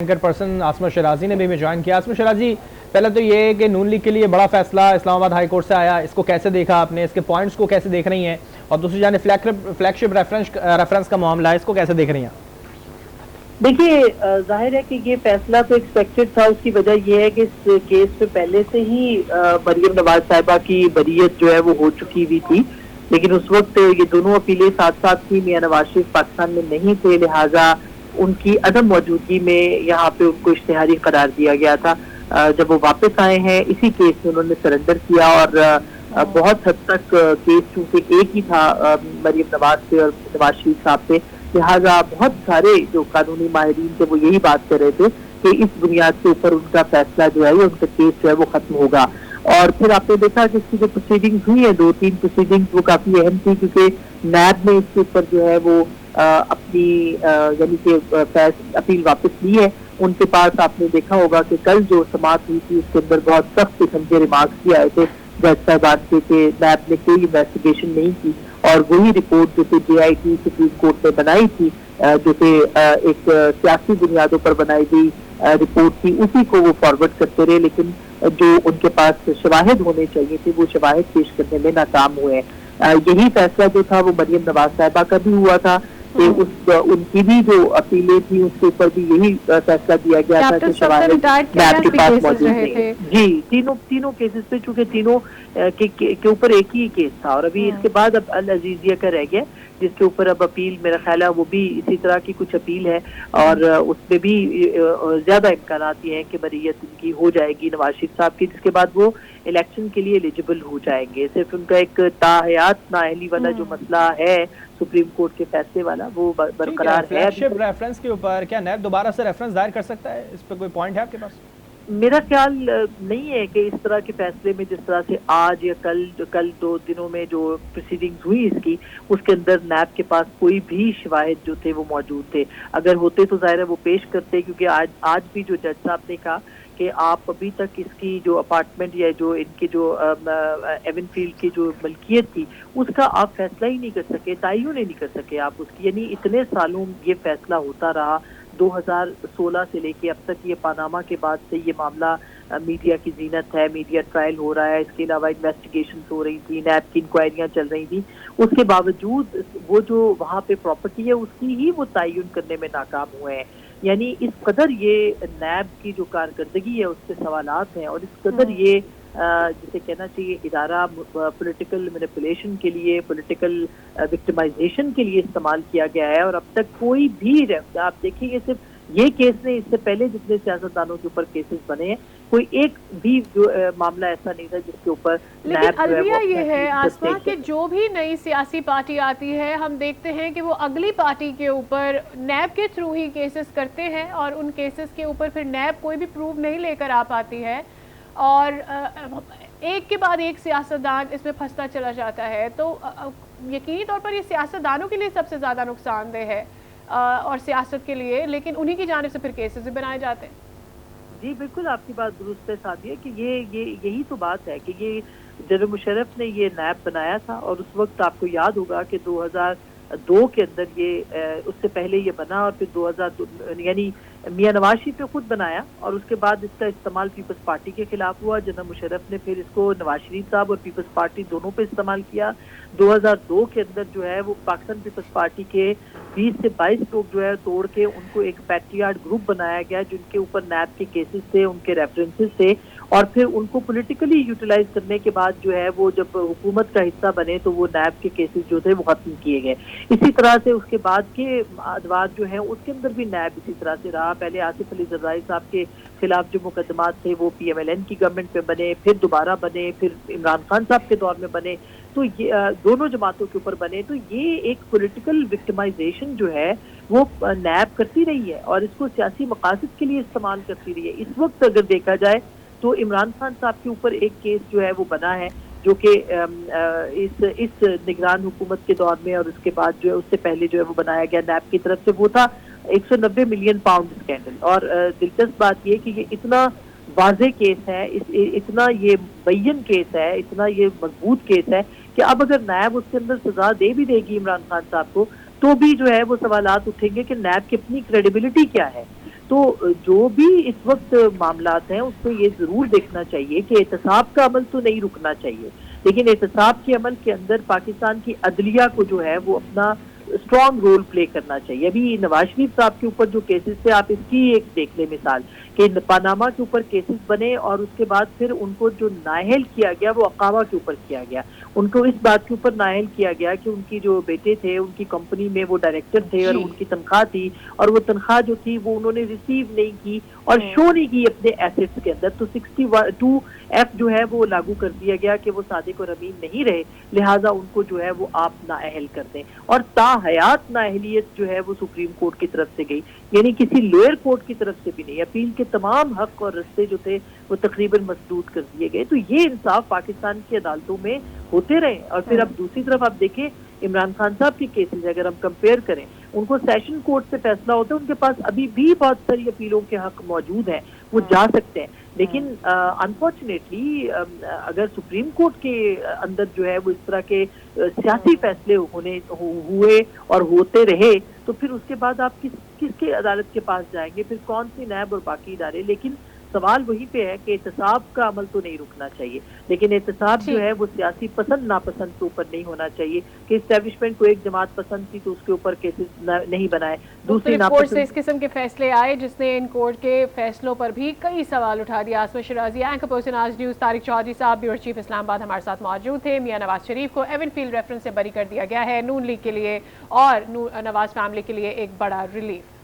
Person आसमा शराजी ने भी हमें ज्वाइन किया। आसमा शराजी, पहले तो ये है कि नून लीग के लिए बड़ा फैसला इस्लामाबाद हाई कोर्ट से आया, इसको कैसे देखा आपने, इसके पॉइंट्स को कैसे देख रही हैं, और दूसरी जाने फ्लैगशिप रेफरेंस का मामला है, इसको कैसे देख रही हैं? देखिए, जाहिर है कि ये फैसला तो एक्सपेक्टेड था। उसकी वजह यह है कि इस केस पे पहले से ही मरियम नवाज साहिबा की बरीयत जो है वो हो चुकी हुई थी, लेकिन उस वक्त ये दोनों अपीलें साथ साथ थी। मियां नवाज शरीफ पाकिस्तान में नहीं थे, लिहाजा उनकी अदम मौजूदगी में यहाँ पे उनको इश्तिहारी करार दिया गया था। जब वो वापस आए हैं इसी केस में उन्होंने सरेंडर किया, और बहुत हद तक केस चूंकि एक ही था मरियम नवाज से और नवाज शरीफ साहब से, लिहाजा बहुत सारे जो कानूनी माहिरीन थे वो यही बात कर रहे थे कि इस बुनियाद के ऊपर उनका फैसला जो है वो, उनका केस जो है वो खत्म होगा। और फिर आपने देखा कि इसकी जो प्रोसीडिंग्स हुई है, 2-3 प्रोसीडिंग्स, वो काफी अहम थी, क्योंकि नैब ने इसके ऊपर जो है वो अपनी यानी कि अपील वापस ली है। उनके पास आपने देखा होगा कि कल जो समाअत हुई थी उसके अंदर बहुत सख्त किस्म के रिमार्क्स भी आए थे जज साहबान के नैब ने कोई इन्वेस्टिगेशन नहीं की, और वही रिपोर्ट जो कि JIT सुप्रीम कोर्ट ने बनाई थी, जो कि एक सियासी बुनियादों पर बनाई गई रिपोर्ट थी, उसी को वो फॉरवर्ड करते रहे, लेकिन जो उनके पास शवाहिद होने चाहिए थे वो शवाहिद पेश करने में नाकाम हुए। यही फैसला जो था वो मरियम नवाज साहिबा का भी हुआ था कि उनकी भी जो अपीलें थी उसके ऊपर भी यही फैसला दिया गया था कि शवाहिद नैब के पास मौजूद नहीं। जी, तीनों केसेस पे, चूंकि तीनों के ऊपर एक ही केस था, और अभी इसके बाद अब अल अजीजिया का रह गया जिसके ऊपर अब अपील, मेरा ख्याल है वो भी इसी तरह की कुछ अपील है, और उसमें भी ज्यादा इम्कानात ये हैं कि बरीयत इनकी हो जाएगी नवाज शरीफ साहब की, जिसके बाद वो इलेक्शन के लिए एलिजिबल हो जाएंगे। सिर्फ उनका एक ताहयात नाअहली वाला जो मसला है सुप्रीम कोर्ट के फैसले वाला, वो बरकरार है। फ्लैगशिप रेफरेंस के ऊपर क्या नैब दोबारा से रेफरेंस दायर कर सकता है? इस पर कोई पॉइंट है आपके पास? मेरा ख्याल नहीं है कि इस तरह के फैसले में, जिस तरह से आज या कल 2 दिनों में जो प्रोसीडिंग्स हुई इसकी, उसके अंदर नैब के पास कोई भी शवाहिद जो थे वो मौजूद थे। अगर होते तो जाहिर है वो पेश करते, क्योंकि आज भी जो जज साहब ने कहा कि आप अभी तक इसकी जो अपार्टमेंट या जो इनकी जो एवनफील्ड की जो मलकियत थी उसका आप फैसला ही नहीं कर सके, तयन नहीं कर सके आप उसकी, यानी इतने सालों ये फैसला होता रहा। 2016 से लेके अब तक, ये पानामा के बाद से ये मामला मीडिया की जीनत है, मीडिया ट्रायल हो रहा है, इसके अलावा इन्वेस्टिगेशन हो रही थी, नैब की इंक्वायरियां चल रही थी, उसके बावजूद वो जो वहाँ पे प्रॉपर्टी है उसकी ही वो तयन करने में नाकाम हुए हैं। यानी इस कदर ये नैब की जो कारकर्दगी है उसके सवालात हैं, और इस कदर ये जिसे कहना चाहिए इदारा पॉलिटिकल मैनिपुलेशन के लिए, पॉलिटिकल विक्टिमाइजेशन के लिए इस्तेमाल किया गया है। और अब तक कोई भी, आप देखिए सिर्फ ये केस नहीं, इससे पहले जितने सियासतदानों के ऊपर केसेस बने हैं, कोई एक भी जो मामला ऐसा नहीं था जिसके ऊपर। लेकिन अलविया ये है आसमा कि जो भी नई सियासी पार्टी आती है, हम देखते हैं कि वो अगली पार्टी के ऊपर नैब के थ्रू ही केसेस करते हैं, और उन केसेस के ऊपर फिर नैब कोई भी प्रूफ नहीं लेकर आ पाती है, और एक के बाद एक सियासतदान इसमें फंसता चला जाता है। तो यकीनी तौर पर ये सियासतदानों के लिए सबसे ज़्यादा नुकसानदेह है, और सियासत के लिए, लेकिन उन्हीं की जानिब से फिर केसेस भी बनाए जाते हैं। जी बिल्कुल, आपकी बात दुरुस्त है सादिया, कि यही तो बात है कि ये जनरल मुशर्रफ ने ये नैब बनाया था, और उस वक्त आपको याद होगा कि 2002 के अंदर ये, उससे पहले ये बना, और फिर 2002 यानी मियां नवाज शरीफ ने खुद बनाया, और उसके बाद इसका इस्तेमाल पीपल्स पार्टी के खिलाफ हुआ। जनरल मुशर्रफ ने फिर इसको नवाज शरीफ साहब और पीपल्स पार्टी दोनों पे इस्तेमाल किया। 2002 के अंदर जो है वो पाकिस्तान पीपल्स पार्टी के 20 से 22 लोग जो है तोड़ के उनको एक पैट्रियार्ड ग्रुप बनाया गया, जिनके ऊपर नैब के केसेस थे, उनके रेफरेंसेस थे, और फिर उनको पॉलिटिकली यूटिलाइज करने के बाद जो है वो जब हुकूमत का हिस्सा बने तो वो नैब के केसेस जो थे वो खत्म किए गए। इसी तरह से उसके बाद के अदवार जो है उसके अंदर भी नैब इसी तरह से रहा। पहले आसिफ अली जरदारी साहब के खिलाफ जो मुकदमात थे वो PMLN की गवर्नमेंट में बने, फिर दोबारा बने, फिर इमरान खान साहब के दौर में बने, तो ये दोनों जमातों के ऊपर बने। तो ये एक पॉलिटिकल विक्टिमाइजेशन जो है वो नैब करती रही है, और इसको सियासी मकासद के लिए इस्तेमाल करती रही है। इस वक्त अगर देखा जाए तो इमरान खान साहब के ऊपर एक केस जो है वो बना है, जो कि इस निगरान हुकूमत के दौर में, और उसके बाद जो है उससे पहले जो है वो बनाया गया नैब की तरफ से, वो था 190 मिलियन पाउंड स्कैंडल। और दिलचस्प बात ये कि ये इतना वाज़ेह केस है, इतना ये बैयन केस है, इतना ये मजबूत केस है कि अब अगर नैब उसके अंदर सजा दे भी देगी इमरान खान साहब को, तो भी जो है वो सवालात उठेंगे कि नैब की अपनी क्रेडिबिलिटी क्या है। تو جو بھی اس وقت معاملات ہیں اس کو یہ ضرور دیکھنا چاہیے کہ احتساب کا عمل تو نہیں رکنا چاہیے، لیکن احتساب کے عمل کے اندر پاکستان کی عدلیہ کو جو ہے وہ اپنا اسٹرانگ رول پلے کرنا چاہیے۔ ابھی نواز شریف صاحب کے اوپر جو کیسز تھے، آپ اس کی ایک دیکھ لیں مثال کہ پاناما کے اوپر کیسز بنے اور اس کے بعد پھر ان کو جو نااہل کیا گیا وہ اقوا کے اوپر کیا گیا، ان کو اس بات کے اوپر نااہل کیا گیا کہ ان کی جو بیٹے تھے ان کی کمپنی میں وہ ڈائریکٹر تھے اور ان کی تنخواہ تھی، اور وہ تنخواہ جو تھی وہ انہوں نے ریسیو نہیں کی اور شو نہیں کی اپنے ایسٹس کے اندر، تو 62F جو ہے وہ لاگو کر دیا گیا کہ وہ صادق اور امین نہیں رہے، لہٰذا ان کو جو ہے وہ آپ نااہل کر دیں، اور تاحیات نااہلیت جو ہے وہ سپریم کورٹ کی طرف سے گئی، یعنی کسی لوئر کورٹ کی طرف سے بھی نہیں، اپیل کے تمام حق اور رستے جو تھے وہ تقریباً مسدود کر دیے گئے۔ تو یہ انصاف پاکستان کی عدالتوں میں ہوتے رہے۔ اور پھر اب دوسری طرف آپ دیکھیں عمران خان صاحب کے کیسز اگر ہم کمپیئر کریں، ان کو سیشن کورٹ سے فیصلہ ہوتا ہے، ان کے پاس ابھی بھی بہت ساری اپیلوں کے حق موجود ہیں، وہ جا سکتے ہیں، لیکن انفارچونیٹلی اگر سپریم کورٹ کے اندر جو ہے وہ اس طرح کے سیاسی فیصلے ہوئے اور ہوتے رہے تو پھر اس کے بعد آپ کس کے عدالت کے پاس جائیں گے، پھر کون سی نیب اور باقی ادارے۔ لیکن سوال وہی پہ ہے کہ احتساب کا عمل تو نہیں رکنا چاہیے، لیکن احتساب جو ہے وہ سیاسی پسند ناپسند کے اوپر نہیں ہونا چاہیے کہ اسٹیبلشمنٹ کو ایک جماعت پسند تھی تو اس کے اوپر کیسز نہیں بنائے، دوسری کورٹ سے اس قسم کے فیصلے آئے جس نے ان کورٹ کے فیصلوں پر بھی کئی سوال اٹھا دیا۔ عاصمہ شیرازی، اینکر پرسن آج نیوز، طارق چودھری صاحب بیورو چیف اسلام آباد ہمارے ساتھ موجود تھے۔ میاں نواز شریف کو ایون فیلڈ ریفرنس سے بری کر دیا گیا ہے، نون لیگ کے لیے اور نواز فیملی کے لیے ایک بڑا ریلیف۔